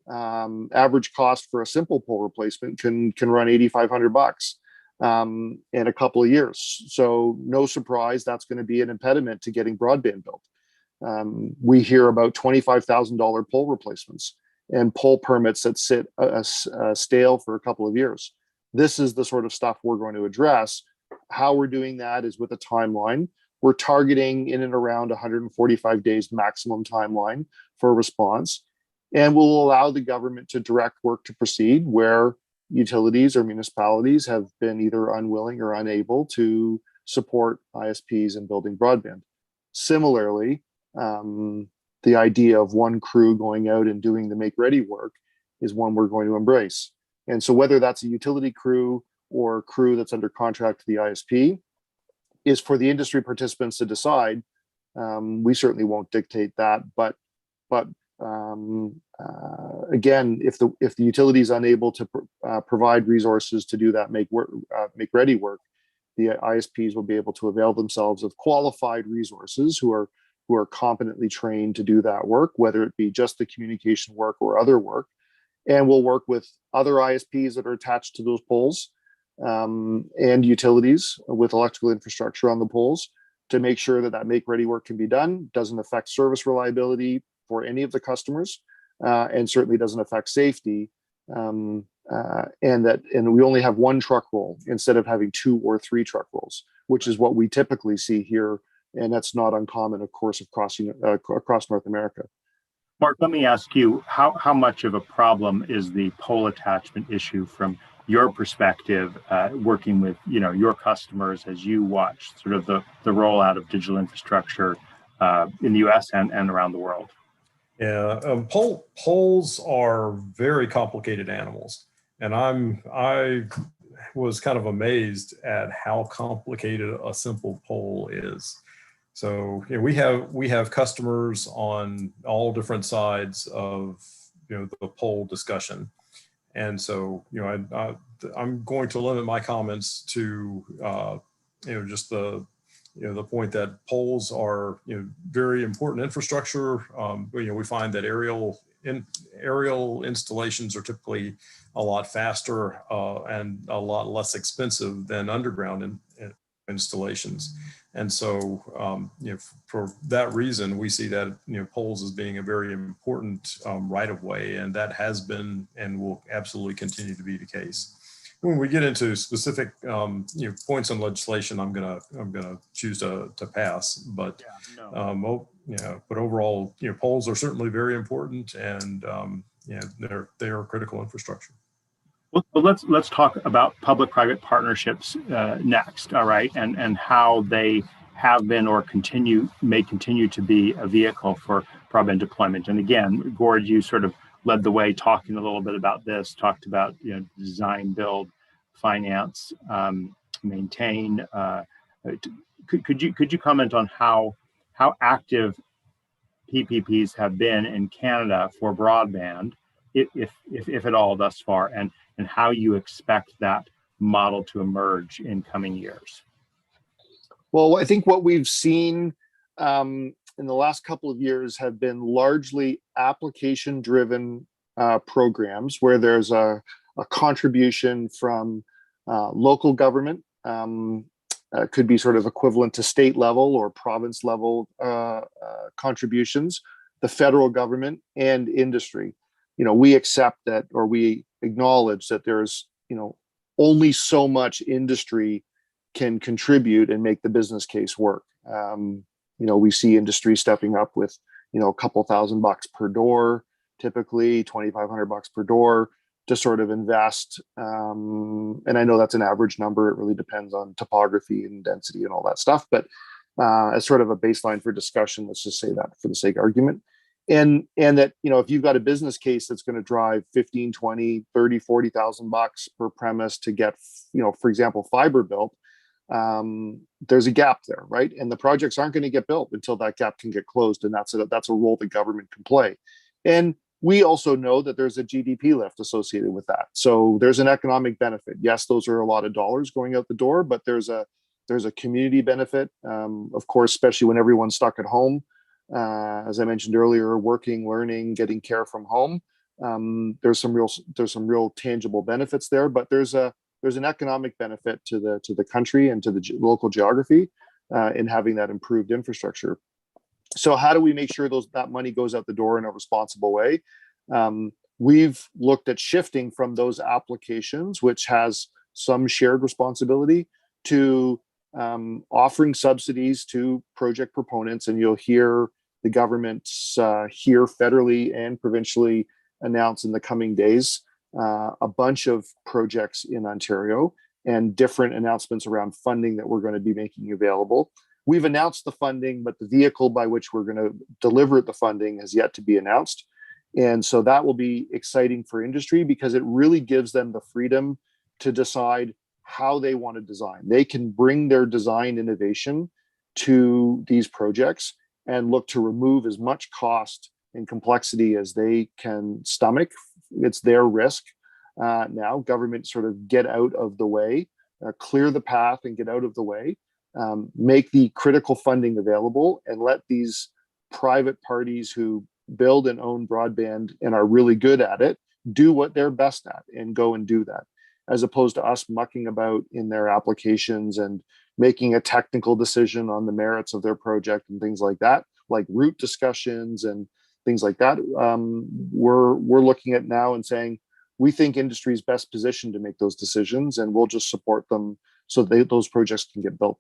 Average cost for a simple pole replacement can run $8,500 in a couple of years. So no surprise, that's going to be an impediment to getting broadband built. We hear about $25,000 pole replacements and pole permits that sit stale for a couple of years. This is the sort of stuff we're going to address. How we're doing that is with a timeline. We're targeting in and around 145 days maximum timeline for a response, and we'll allow the government to direct work to proceed where utilities or municipalities have been either unwilling or unable to support ISPs in building broadband. Similarly, the idea of one crew going out and doing the make ready work is one we're going to embrace. And so whether that's a utility crew or a crew that's under contract to the ISP is for the industry participants to decide. We certainly won't dictate that, but again, if the utility is unable to provide resources to do that make ready work, the ISPs will be able to avail themselves of qualified resources who are competently trained to do that work, whether it be just the communication work or other work. And we'll work with other ISPs that are attached to those poles and utilities with electrical infrastructure on the poles to make sure that make ready work can be done, doesn't affect service reliability for any of the customers, and certainly doesn't affect safety. And we only have one truck roll instead of having 2 or 3 truck rolls, which is what we typically see here. And that's not uncommon, of course, across North America. Mark, let me ask you, how much of a problem is the pole attachment issue from your perspective, working with your customers as you watch sort of the rollout of digital infrastructure in the US and around the world? Yeah, poles are very complicated animals. I was kind of amazed at how complicated a simple pole is. So we have customers on all different sides of the pole discussion, and so I'm going to limit my comments to just the the point that poles are very important infrastructure. We find that aerial installations are typically a lot faster and a lot less expensive than underground installations. And so, for that reason, we see that poles as being a very important right of way, and that has been and will absolutely continue to be the case. When we get into specific points on legislation, I'm gonna choose to pass. But but overall, poles are certainly very important, and they are critical infrastructure. Well, let's talk about public-private partnerships next. All right, and how they have been or may continue to be a vehicle for broadband deployment. And again, Gord, you sort of led the way talking a little bit about this. Talked about design, build, finance, maintain. Could you comment on how active PPPs have been in Canada for broadband, if at all, thus far, and how you expect that model to emerge in coming years? Well, I think what we've seen in the last couple of years have been largely application-driven programs where there's a contribution from local government, could be sort of equivalent to state level or province level contributions, the federal government, and industry. We accept that, or we acknowledge that there's only so much industry can contribute and make the business case work. We see industry stepping up with a couple $1,000 per door, typically $2,500 per door, to sort of invest. And I know that's an average number. It really depends on topography and density and all that stuff. But as sort of a baseline for discussion, let's just say that for the sake of argument. And that, if you've got a business case that's going to drive 15, 20, 30, 40,000 bucks per premise to get, for example, fiber built, there's a gap there, right? And the projects aren't going to get built until that gap can get closed. And that's a role the government can play. And we also know that there's a GDP lift associated with that. So there's an economic benefit. Yes, those are a lot of dollars going out the door, but there's a community benefit, of course, especially when everyone's stuck at home. As I mentioned earlier, working, learning, getting care from home. There's some real tangible benefits there, but there's an economic benefit to the country and to the local geography in having that improved infrastructure. So how do we make sure that money goes out the door in a responsible way? We've looked at shifting from those applications, which has some shared responsibility, to offering subsidies to project proponents. And you'll hear the governments here federally and provincially announce in the coming days a bunch of projects in Ontario and different announcements around funding that we're going to be making available. We've announced the funding, but the vehicle by which we're going to deliver the funding has yet to be announced. And so that will be exciting for industry because it really gives them the freedom to decide how they want to design. They can bring their design innovation to these projects and look to remove as much cost and complexity as they can stomach. It's their risk. Now, government sort of get out of the way, clear the path and get out of the way. Make the critical funding available and let these private parties who build and own broadband and are really good at it do what they're best at and go and do that, as opposed to us mucking about in their applications and making a technical decision on the merits of their project and things like that, like route discussions and things like that. We're looking at now and saying, we think industry is best positioned to make those decisions, and we'll just support them so those projects can get built.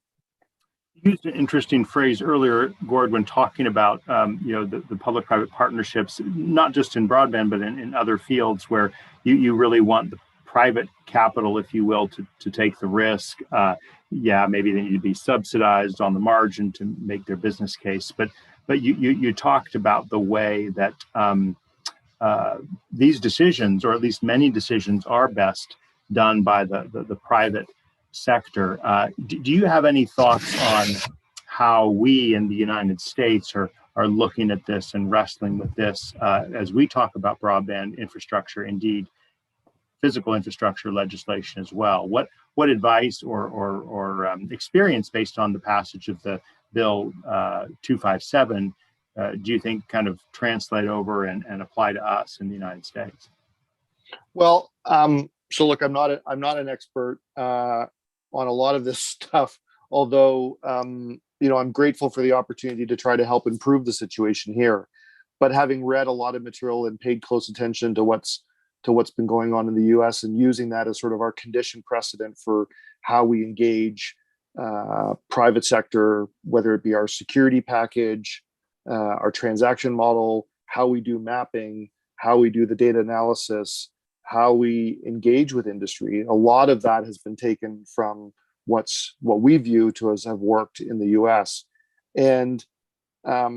You used an interesting phrase earlier, Gord, when talking about the public-private partnerships, not just in broadband, but in other fields where you really want the private capital, if you will, to take the risk. Maybe they need to be subsidized on the margin to make their business case. But you talked about the way that these decisions, or at least many decisions, are best done by the private sector. Do you have any thoughts on how we in the United States are looking at this and wrestling with this as we talk about broadband infrastructure, indeed physical infrastructure legislation as well? What advice or experience based on the passage of the Bill 257 do you think kind of translate over and apply to us in the United States? Well, so look, I'm not an expert on a lot of this stuff, although I'm grateful for the opportunity to try to help improve the situation here. But having read a lot of material and paid close attention to what's been going on in the U.S. and using that as sort of our condition precedent for how we engage private sector, whether it be our security package, our transaction model, how we do mapping, how we do the data analysis, how we engage with industry. A lot of that has been taken from what we view to as have worked in the US. And I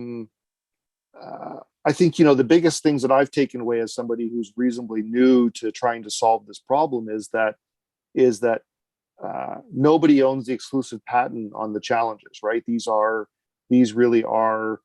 think, the biggest things that I've taken away as somebody who's reasonably new to trying to solve this problem is that nobody owns the exclusive patent on the challenges, right? These really are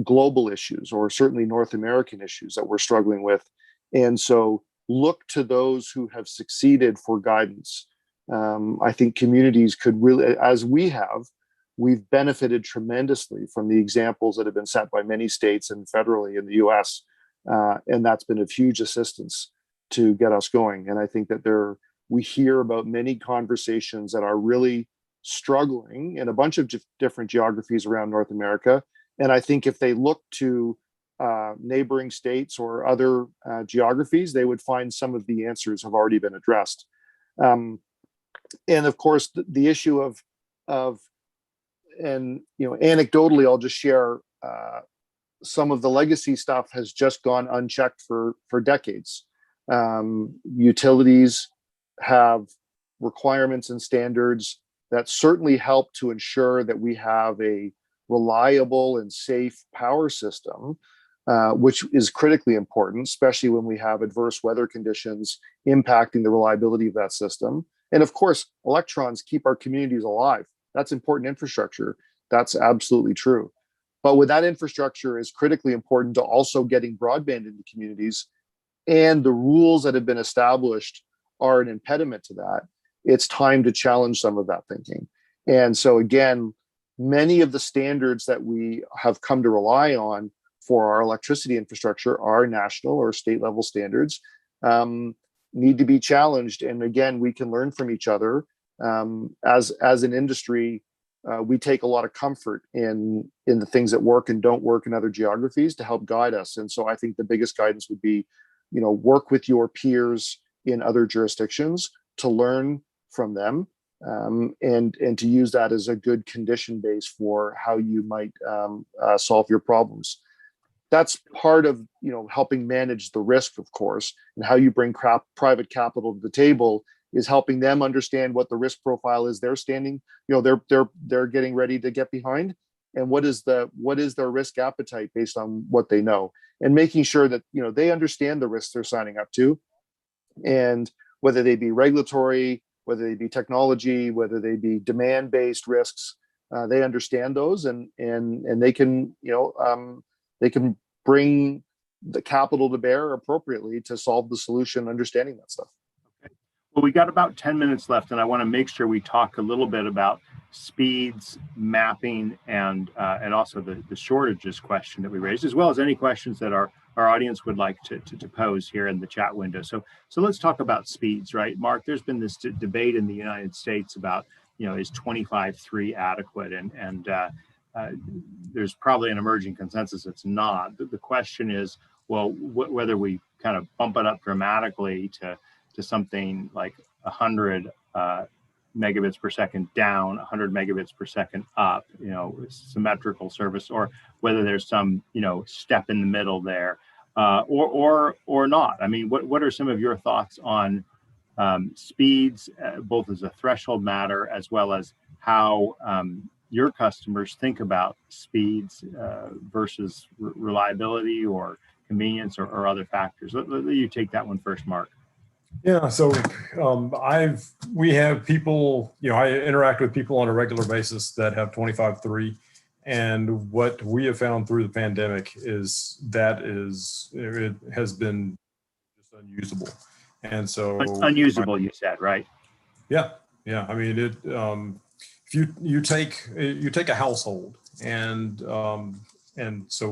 global issues, or certainly North American issues that we're struggling with. And so look to those who have succeeded for guidance. I think communities could really, as we've benefited tremendously from the examples that have been set by many states and federally in the US. And that's been of huge assistance to get us going. And I think that we hear about many conversations that are really struggling in a bunch of different geographies around North America. And I think if they look to neighboring states or other geographies, they would find some of the answers have already been addressed. And of course, the issue of anecdotally, I'll just share some of the legacy stuff has just gone unchecked for decades. Utilities have requirements and standards that certainly help to ensure that we have a reliable and safe power system, which is critically important, especially when we have adverse weather conditions impacting the reliability of that system. And of course, electrons keep our communities alive. That's important infrastructure. That's absolutely true. But with that infrastructure is critically important to also getting broadband into communities, and the rules that have been established are an impediment to that. It's time to challenge some of that thinking. And so again, many of the standards that we have come to rely on for our electricity infrastructure are national or state level standards, need to be challenged. And again, we can learn from each other. As an industry, we take a lot of comfort in the things that work and don't work in other geographies to help guide us. And so I think the biggest guidance would be, work with your peers in other jurisdictions to learn from them, and to use that as a good condition base for how you might solve your problems. That's part of helping manage the risk, of course, and how you bring private capital to the table is helping them understand what the risk profile is they're standing, they're getting ready to get behind, and what is their risk appetite based on what they know, and making sure that they understand the risks they're signing up to, and whether they be regulatory, whether they be technology, whether they be demand-based risks, they understand those, and they can they can bring the capital to bear appropriately to solve the solution, understanding that stuff. Okay. Well, we got about 10 minutes left, and I want to make sure we talk a little bit about speeds, mapping, and also the shortages question that we raised, as well as any questions that our audience would like to pose here in the chat window. So let's talk about speeds, right? Mark, there's been this debate in the United States about, is 25.3 adequate? And there's probably an emerging consensus it's not. The question is, well, whether we kind of bump it up dramatically to something like 100 megabits per second down, 100 megabits per second up, symmetrical service, or whether there's some, step in the middle there, or not. I mean, what are some of your thoughts on speeds, both as a threshold matter, as well as how your customers think about speeds versus reliability or convenience or other factors? Let you take that one first, Mark. Yeah, so we have people, I interact with people on a regular basis that have 25.3, and what we have found through the pandemic is it has been just unusable. And so unusable, you said, right? Yeah. I mean, if you take a household, and so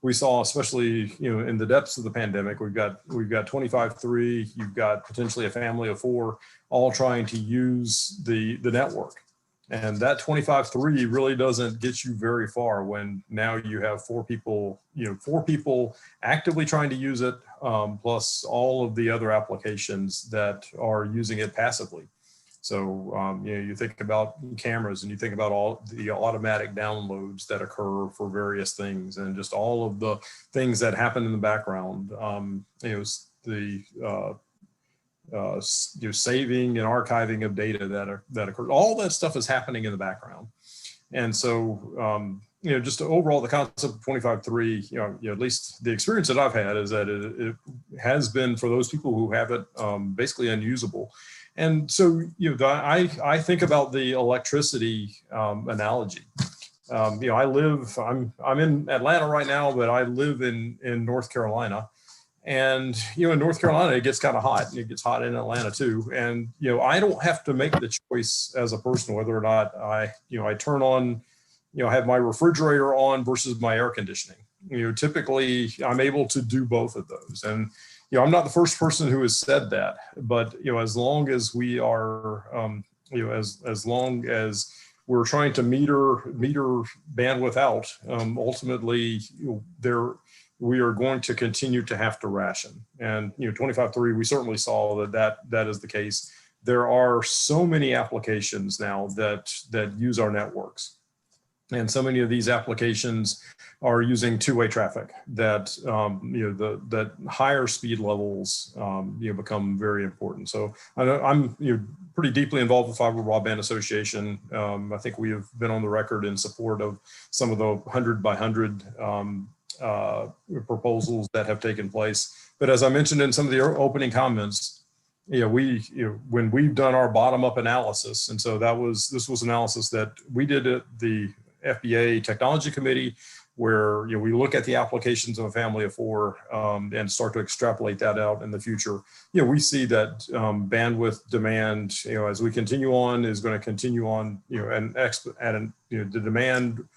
we saw, especially in the depths of the pandemic, we've got 25.3. You've got potentially a family of 4, all trying to use the network, and that 25.3 really doesn't get you very far when now you have 4 people actively trying to use it, plus all of the other applications that are using it passively. So, you think about cameras, and you think about all the automatic downloads that occur for various things, and just all of the things that happen in the background. Saving and archiving of data that occurs. All that stuff is happening in the background, and so just overall the concept of 25.3. At least the experience that I've had is that it has been, for those people who have it, basically unusable. And so, I think about the electricity analogy. I'm in Atlanta right now, but I live in North Carolina. And, in North Carolina, it gets kind of hot. It gets hot in Atlanta too. And, I don't have to make the choice as a person whether or not I turn on, have my refrigerator on versus my air conditioning. Typically I'm able to do both of those. And, I'm not the first person who has said that, but, as long as we are, as long as we're trying to meter bandwidth out, ultimately, we are going to continue to have to ration. And 25.3, we certainly saw that is the case. There are so many applications now that use our networks, and so many of these applications are using two-way traffic that that higher speed levels become very important. So I'm pretty deeply involved with Fiber Broadband Association. I think we have been on the record in support of some of the 100 by 100 proposals that have taken place. But as I mentioned in some of the opening comments, when we've done our bottom-up analysis, and so this was analysis that we did at the FBA Technology Committee, where we look at the applications of a family of 4 and start to extrapolate that out in the future. We see that bandwidth demand, as we continue on, is going to continue on, the demand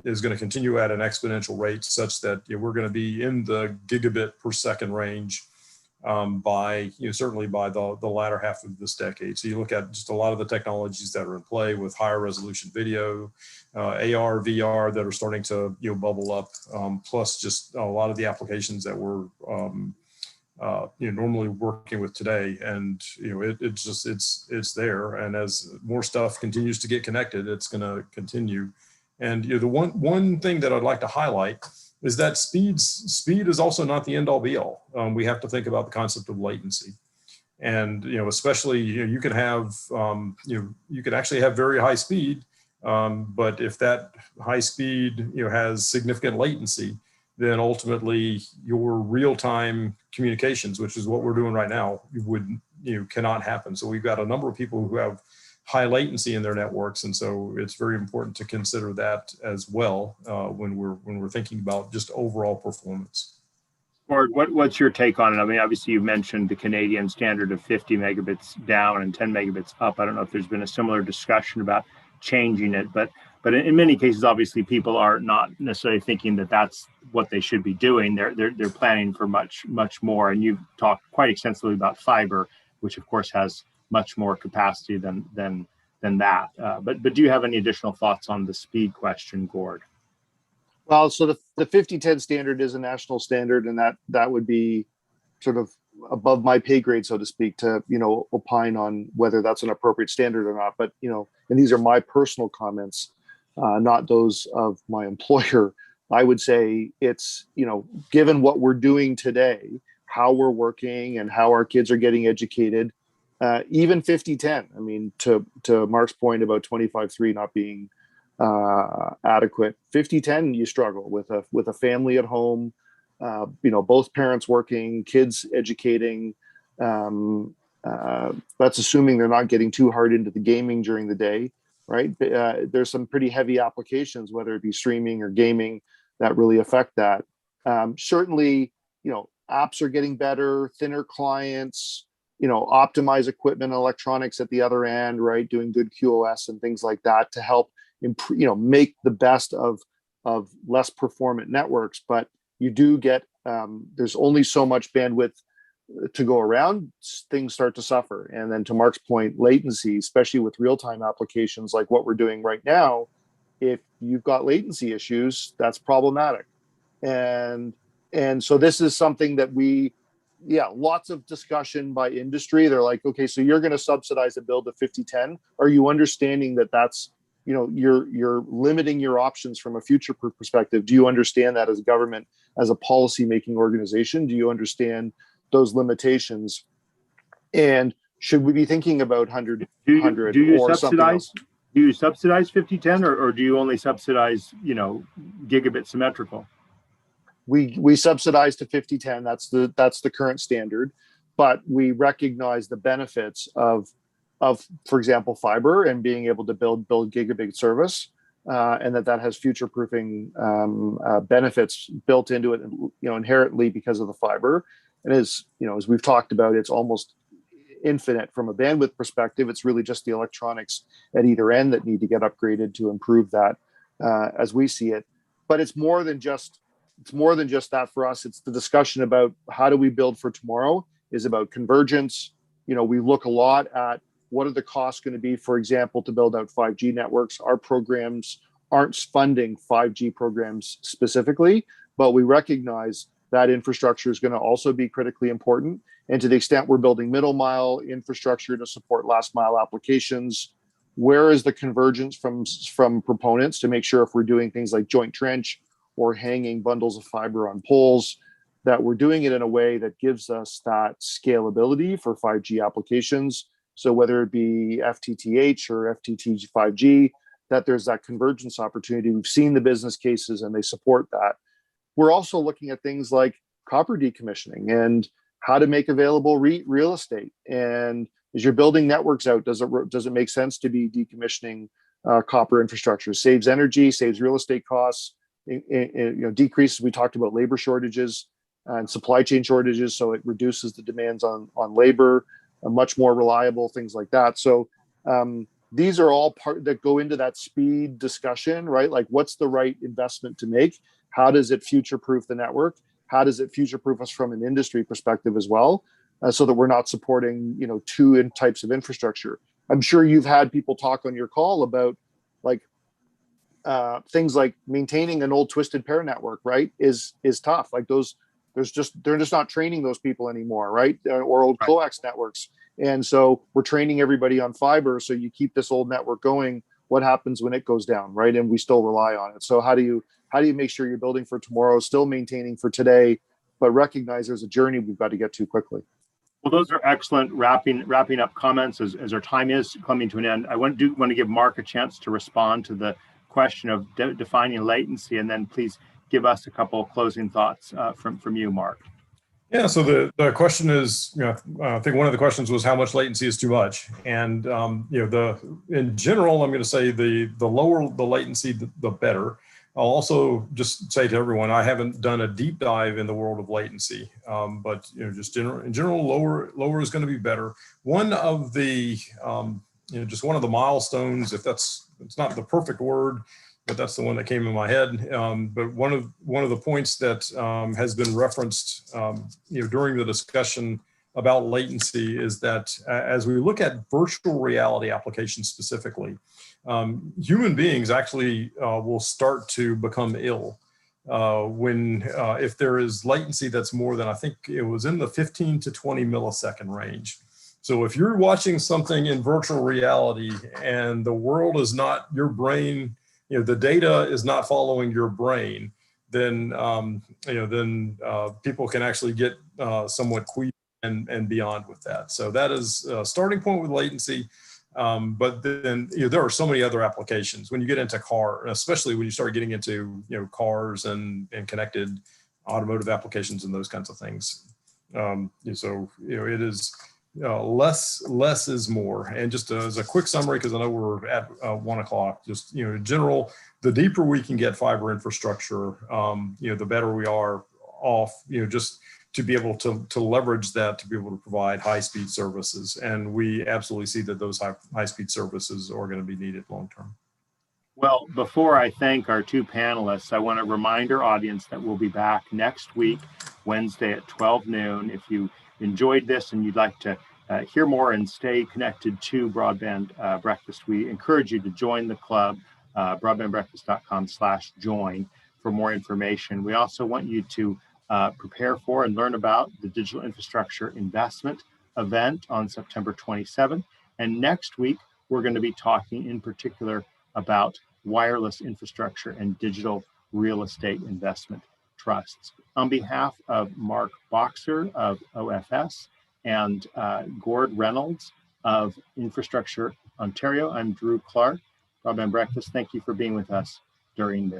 is going to continue at an exponential rate, such that we're going to be in the gigabit per second range by certainly by the latter half of this decade. So you look at just a lot of the technologies that are in play with higher resolution video, AR, VR that are starting to bubble up, plus just a lot of the applications that we're normally working with today. And it's there, and as more stuff continues to get connected, it's going to continue. And the one thing that I'd like to highlight is that speed is also not the end all be all. We have to think about the concept of latency, and especially you can have you can actually have very high speed, but if that high speed has significant latency, then ultimately your real-time communications, which is what we're doing right now, cannot happen. So we've got a number of people who have high latency in their networks, and so it's very important to consider that as well when we're thinking about just overall performance. Gord, what's your take on it? I mean, obviously you mentioned the Canadian standard of 50 megabits down and 10 megabits up. I don't know if there's been a similar discussion about changing it, but in many cases, obviously people are not necessarily thinking that that's what they should be doing. They're planning for much more. And you've talked quite extensively about fiber, which of course has much more capacity than that. But do you have any additional thoughts on the speed question, Gord? Well, so the 5010 standard is a national standard, and that would be sort of above my pay grade, so to speak, to opine on whether that's an appropriate standard or not. But and these are my personal comments, not those of my employer. I would say it's given what we're doing today, how we're working, and how our kids are getting educated. Even 5010, I mean, to Mark's point about 25.3 not being adequate, 5010 you struggle with a family at home, both parents working, kids educating. That's assuming they're not getting too hard into the gaming during the day, right? There's some pretty heavy applications, whether it be streaming or gaming, that really affect that. Certainly, apps are getting better, thinner clients, optimize equipment and electronics at the other end, right? Doing good QoS and things like that to help improve, make the best of less performant networks. But you do get, there's only so much bandwidth to go around, things start to suffer. And then to Mark's point, latency, especially with real-time applications like what we're doing right now, if you've got latency issues, that's problematic. And so this is something that lots of discussion by industry. They're like, okay, so you're going to subsidize a build of 5010. Are you understanding that that's, you're limiting your options from a future perspective? Do you understand that as a government, as a policy making organization? Do you understand those limitations? And should we be thinking about 100 or something else? Do you subsidize 5010 or do you only subsidize, gigabit symmetrical? We subsidize to 5010. That's the current standard, but we recognize the benefits of, for example, fiber and being able to build gigabit service, and that has future proofing benefits built into it, inherently because of the fiber. And as we've talked about, it's almost infinite from a bandwidth perspective. It's really just the electronics at either end that need to get upgraded to improve that, as we see it. But it's more than just that for us. It's the discussion about how do we build for tomorrow is about convergence. We look a lot at what are the costs going to be, for example, to build out 5G networks. Our programs aren't funding 5G programs specifically, but we recognize that infrastructure is going to also be critically important. And to the extent we're building middle mile infrastructure to support last mile applications, where is the convergence from proponents to make sure if we're doing things like joint trench or hanging bundles of fiber on poles, that we're doing it in a way that gives us that scalability for 5G applications. So whether it be FTTH or FTTH 5G, that there's that convergence opportunity. We've seen the business cases and they support that. We're also looking at things like copper decommissioning and how to make available real estate. And as you're building networks out, does it make sense to be decommissioning copper infrastructure? Saves energy, saves real estate costs, decreases. We talked about labor shortages and supply chain shortages, so it reduces the demands on labor, much more reliable, things like that. So these are all part that go into that speed discussion, right? Like, what's the right investment to make? How does it future-proof the network? How does it future-proof us from an industry perspective as well, so that we're not supporting, two types of infrastructure? I'm sure you've had people talk on your call about things like maintaining an old twisted pair network, right? Is tough. Like they're just not training those people anymore, right? Or old coax networks. And so we're training everybody on fiber. So you keep this old network going. What happens when it goes down, right? And we still rely on it. So how do you make sure you're building for tomorrow, still maintaining for today, but recognize there's a journey we've got to get to quickly? Well, those are excellent wrapping up comments as our time is coming to an end. I want to give Mark a chance to respond to the question of defining latency, and then please give us a couple of closing thoughts from you, Mark. Yeah, so the question is, I think one of the questions was how much latency is too much, and in general, I'm going to say the lower the latency, the better. I'll also just say to everyone, I haven't done a deep dive in the world of latency, but just in general, lower is going to be better. One of the just one of the milestones, if it's not the perfect word, but that's the one that came in my head. But one of the points that has been referenced, during the discussion about latency is that as we look at virtual reality applications specifically, human beings actually will start to become ill when if there is latency that's more than, I think it was in the 15 to 20 millisecond range. So if you're watching something in virtual reality and the world is not your brain, the data is not following your brain, then people can actually get somewhat queasy and beyond with that. So that is a starting point with latency. But then there are so many other applications when you get into car, especially when you start getting into cars and connected automotive applications and those kinds of things. So, it is less is more. And just as a quick summary, because I know we're at 1 o'clock, just, in general, the deeper we can get fiber infrastructure, the better we are off, just to be able to leverage that, to be able to provide high-speed services. And we absolutely see that those high-speed services are going to be needed long-term. Well, before I thank our two panelists, I want to remind our audience that we'll be back next week, Wednesday at 12 noon. If you enjoyed this and you'd like to hear more and stay connected to Broadband Breakfast, we encourage you to join the club, broadbandbreakfast.com/join for more information. We also want you to prepare for and learn about the Digital Infrastructure Investment event on September 27th. And next week, we're going to be talking in particular about wireless infrastructure and digital real estate investment trusts. On behalf of Mark Boxer of OFS and Gord Reynolds of Infrastructure Ontario, I'm Drew Clark. Broadband Breakfast, thank you for being with us during this